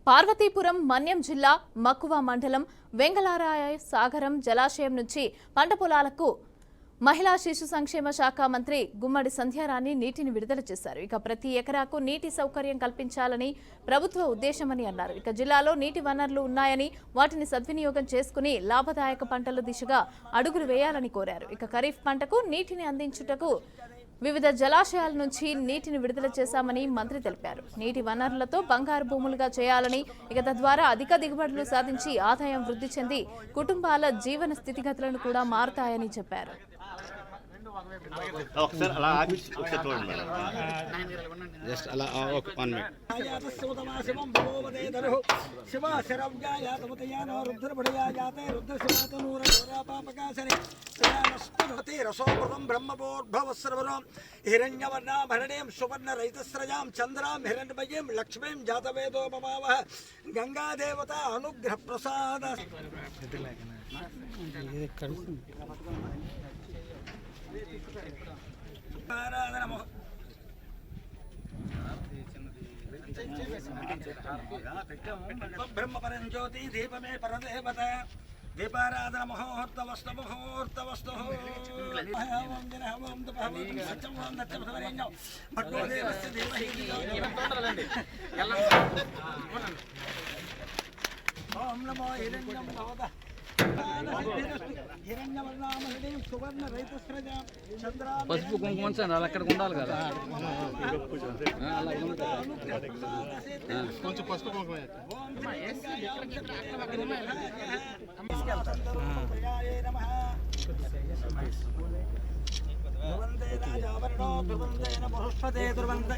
పార్వతీపురం మన్యం జిల్లా మక్కువ మండలం వెంగళరాయ సాగరం జలాశయం నుంచి పంట పొలాలకు మహిళా శిశు సంక్షేమ శాఖ మంత్రి గుమ్మడి సంధ్యారాణి నీటిని విడుదల చేశారు. ఇక ప్రతి ఎకరాకు నీటి సౌకర్యం కల్పించాలని ప్రభుత్వ ఉద్దేశమని అన్నారు. ఇక జిల్లాలో నీటి వనరులు ఉన్నాయని వాటిని సద్వినియోగం చేసుకుని లాభదాయక పంటల దిశగా అడుగులు వేయాలని కోరారు. ఇక ఖరీఫ్ పంటకు నీటిని అందించుటకు వివిధ జలాశయాల నుంచి నీటిని విడుదల చేశామని మంత్రి తెలిపారు. నీటి వనరులతో బంగారు భూములుగా చేయాలని, ఇక తద్వారా అధిక దిగుబడులు సాధించి ఆదాయం వృద్ధి చెంది కుటుంబాల జీవన స్థితిగతులను కూడా మారుతాయని చెప్పారు. हिरण्यवर्णाभरणीं सुवर्णरहितस्रजां चन्द्रां हिरण्मयीं लक्ष्मीं जातवेदोपमावः गंगादेवता अनुग्रह प्रसाद ब्रह्म परंज्योति दीपमे परदेवता दीपाराधन मुहूर्तवस्तु मुहूर्तवस्तु ओम जनः ओम तपः सत्यं ओम नत्यं सवरेण्यं भट्टो देवस्य देवहि ओम नमो हिरण्यं भवतः పసుపు కుంకుమ అలా అక్కడికి ఉండాలి కదా, కొంచెం పసుపు కుంకుమ ధ్రువంతే